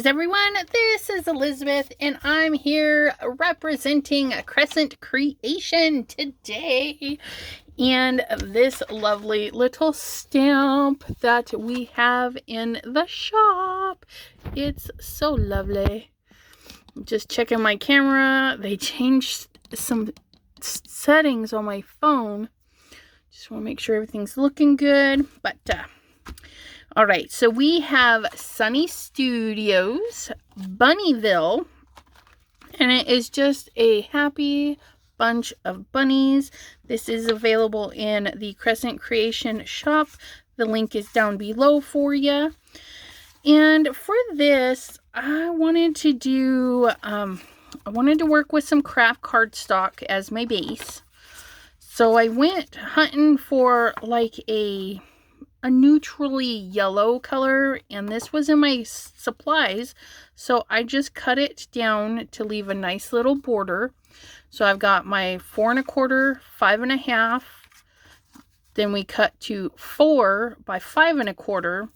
Greetings everyone, this is Elizabeth and I'm here representing Crescent Creation today. And this lovely little stamp that we have in the shop. It's so lovely. Just checking my camera. They changed some settings on my phone. Just want to make sure everything's looking good. But all right, so we have Sunny Studios, Bunnyville, and it is just a happy bunch of bunnies. This is available in the Crescent Creation shop. The link is down below for you. And for this, I wanted to do, I wanted to work with some craft cardstock as my base. So I went hunting for like a neutrally yellow color, and this was in my supplies, so I just cut it down to leave a nice little border. So I've got my 4 1/4, 5 1/2, then we cut to 4 by 5 1/4,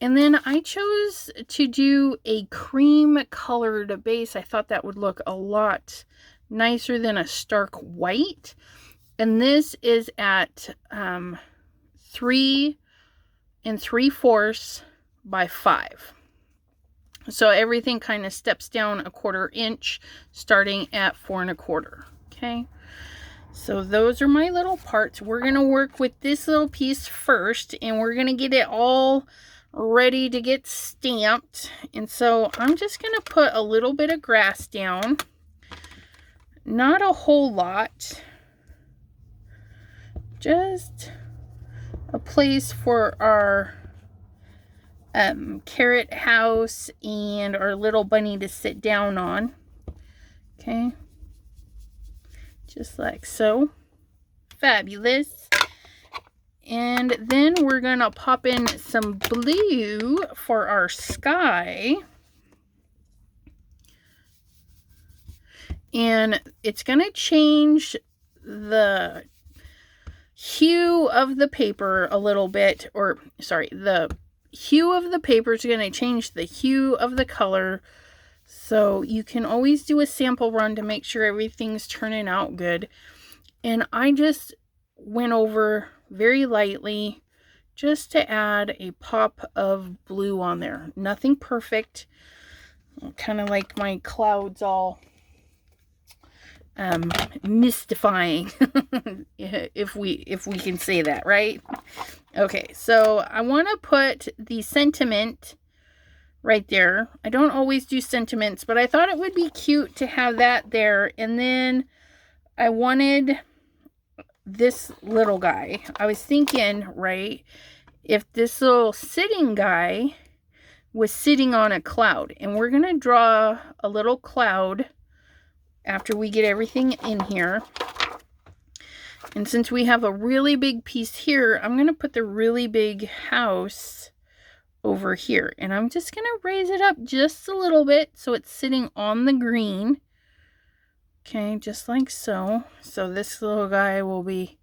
and then I chose to do a cream colored base. I thought that would look a lot nicer than a stark white, and this is at 3 3/4 by 5. So everything kind of steps down 1/4 inch, starting at 4 1/4. Okay, so those are my little parts. We're gonna work with this little piece first, and we're gonna get it all ready to get stamped. And so I'm just gonna put a little bit of grass down, not a whole lot, just a place for our carrot house and our little bunny to sit down on. Okay, just like so. Fabulous. And then we're gonna pop in some blue for our sky, and it's gonna change the hue of the paper a little bit, or sorry, the hue of the paper is going to change the hue of the color. So you can always do a sample run to make sure everything's turning out good. And I just went over very lightly just to add a pop of blue on there. Nothing perfect. Kind of like my clouds all mystifying, if we can say that, right? Okay, so I want to put the sentiment right there. I don't always do sentiments, but I thought it would be cute to have that there. And then I wanted this little guy. I was thinking, right, if this little sitting guy was sitting on a cloud, and we're gonna draw a little cloud after we get everything in here. And since we have a really big piece here, I'm going to put the really big house over here. And I'm just going to raise it up just a little bit so it's sitting on the green. Okay, just like so. So this little guy will be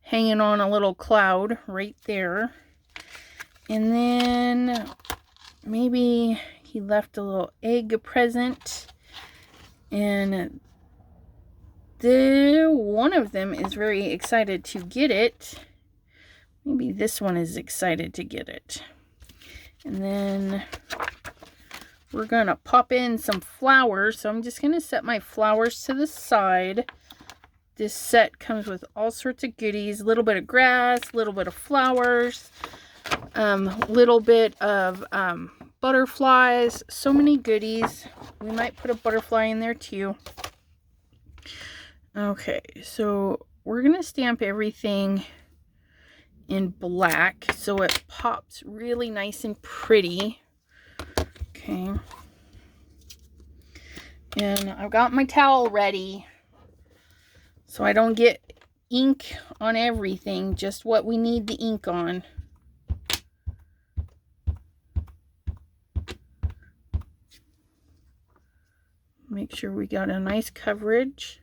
hanging on a little cloud right there. And then maybe he left a little egg present. And one of them is very excited to get it. Maybe this one is excited to get it. And then we're going to pop in some flowers. So I'm just going to set my flowers to the side. This set comes with all sorts of goodies. A little bit of grass, a little bit of flowers, little bit of butterflies. So many goodies. We might put a butterfly in there too. Okay, so we're going to stamp everything in black so it pops really nice and pretty. Okay. And I've got my towel ready so I don't get ink on everything, just what we need the ink on. Make sure we got a nice coverage.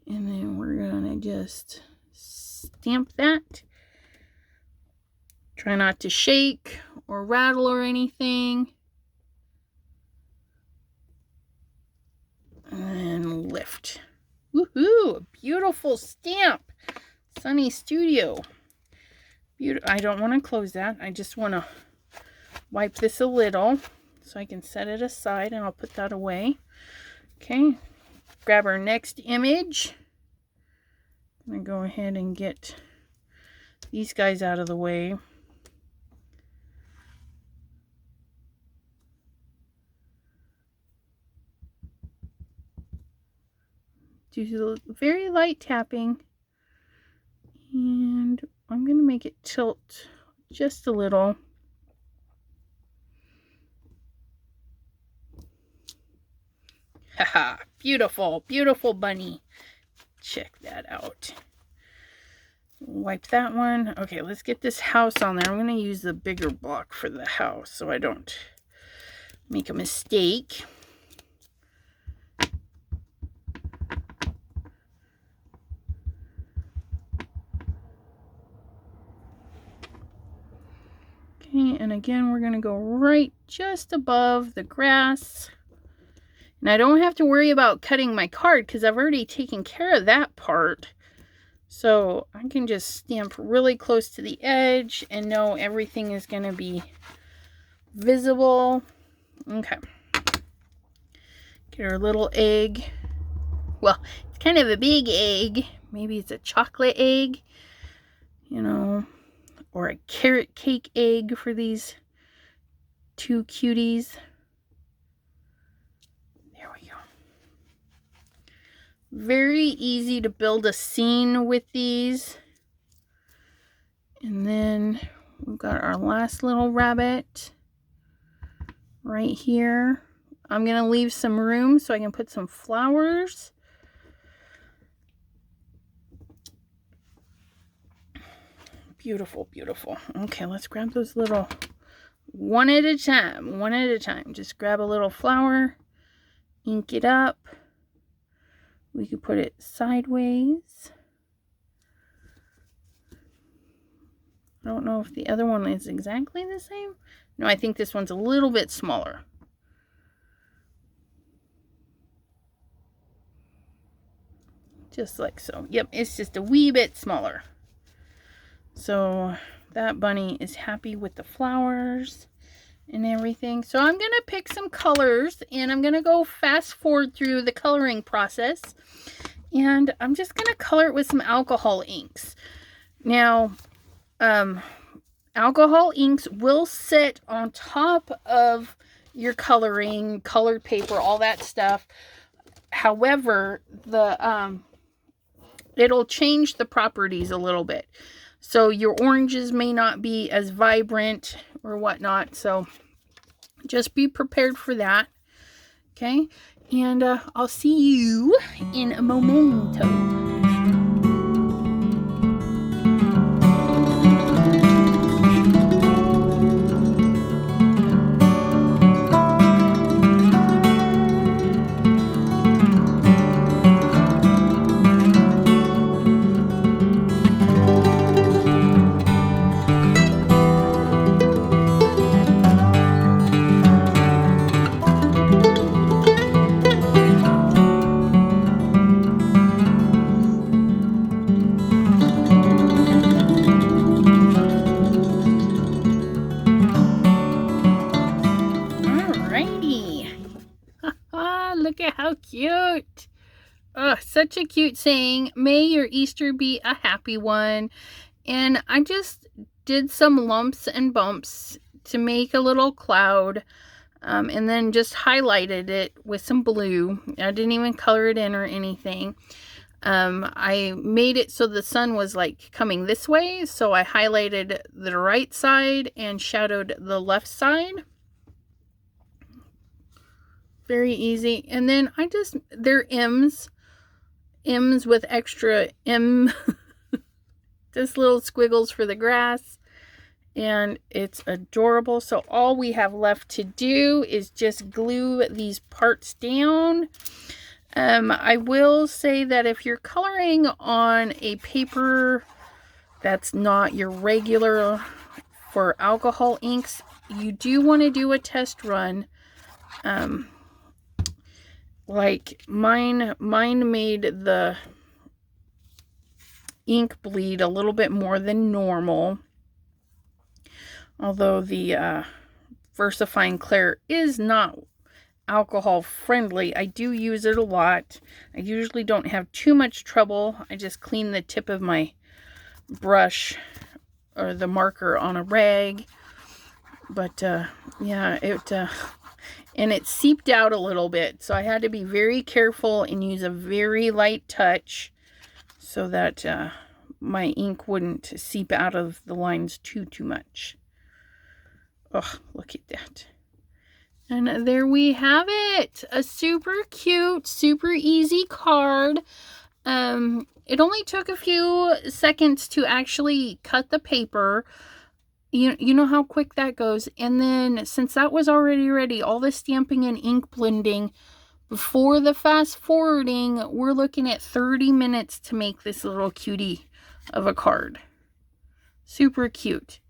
And then we're going to just stamp that. Try not to shake or rattle or anything. gift. Woohoo! A beautiful stamp. Sunny Studio. I don't want to close that. I just want to wipe this a little so I can set it aside, and I'll put that away. Okay. Grab our next image. I'm going to go ahead and get these guys out of the way. Do very light tapping, and I'm going to make it tilt just a little. Haha, beautiful, beautiful bunny. Check that out. Wipe that one. Okay, let's get this house on there. I'm going to use the bigger block for the house so I don't make a mistake. Okay, and again, we're going to go right just above the grass. And I don't have to worry about cutting my card because I've already taken care of that part. So I can just stamp really close to the edge and know everything is going to be visible. Okay. Get our little egg. Well, it's kind of a big egg. Maybe it's a chocolate egg, you know, or a carrot cake egg for these two cuties. There we go. Very easy to build a scene with these. And then we've got our last little rabbit right here. I'm going to leave some room so I can put some flowers. Beautiful, beautiful. Okay, let's grab those little one at a time. One at a time. Just grab a little flower, ink it up. We could put it sideways. I don't know if the other one is exactly the same. No, I think this one's a little bit smaller. Just like so. Yep, it's just a wee bit smaller. So that bunny is happy with the flowers and everything. So I'm going to pick some colors and I'm going to go fast forward through the coloring process. And I'm just going to color it with some alcohol inks. Now, alcohol inks will sit on top of your coloring, colored paper, all that stuff. However, it'll change the properties a little bit. So your oranges may not be as vibrant or whatnot. So just be prepared for that. Okay. And I'll see you in a momento. Cute. Oh, such a cute saying. May your Easter be a happy one. And I just did some lumps and bumps to make a little cloud. And then just highlighted it with some blue. I didn't even color it in or anything. I made it so the sun was like coming this way. So I highlighted the right side and shadowed the left side. Very easy. And then they're M's with extra M, just little squiggles for the grass. And it's adorable. So all we have left to do is just glue these parts down. I will say that if you're coloring on a paper that's not your regular for alcohol inks, you do want to do a test run. like mine made the ink bleed a little bit more than normal. Although the VersaFine Clear is not alcohol friendly, I do use it a lot. I usually don't have too much trouble. I just clean the tip of my brush or the marker on a rag. But yeah, and it seeped out a little bit, so I had to be very careful and use a very light touch so that my ink wouldn't seep out of the lines too much. Oh, look at that. And there we have it. A super cute, super easy card. It only took a few seconds to actually cut the paper. You know how quick that goes. And then since that was already ready, all the stamping and ink blending before the fast forwarding, we're looking at 30 minutes to make this little cutie of a card. Super cute.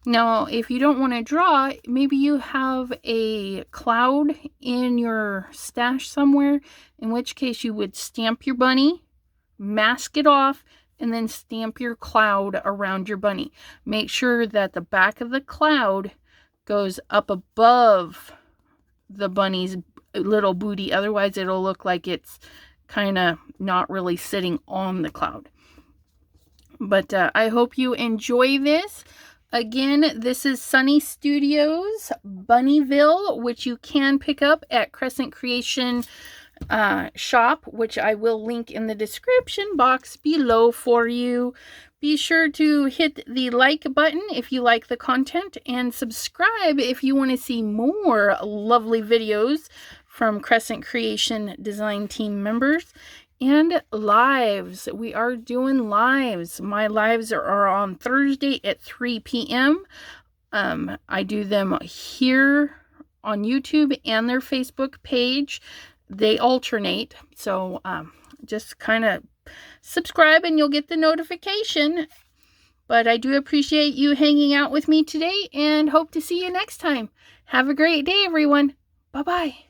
Now, if you don't want to draw, maybe you have a cloud in your stash somewhere, in which case you would stamp your bunny, mask it off, and then stamp your cloud around your bunny. Make sure that the back of the cloud goes up above the bunny's little booty. Otherwise, it'll look like it's kind of not really sitting on the cloud. But I hope you enjoy this. Again, this is Sunny Studios, Bunnyville, which you can pick up at Crescent Creation shop, which I will link in the description box below for you. Be sure to hit the like button if you like the content, and subscribe if you want to see more lovely videos from Crescent Creation design team members. And lives. We are doing lives. My lives are on Thursday at 3 p.m. I do them here on YouTube and their Facebook page. They alternate. So just kind of subscribe and you'll get the notification. But I do appreciate you hanging out with me today and hope to see you next time. Have a great day, everyone. Bye-bye.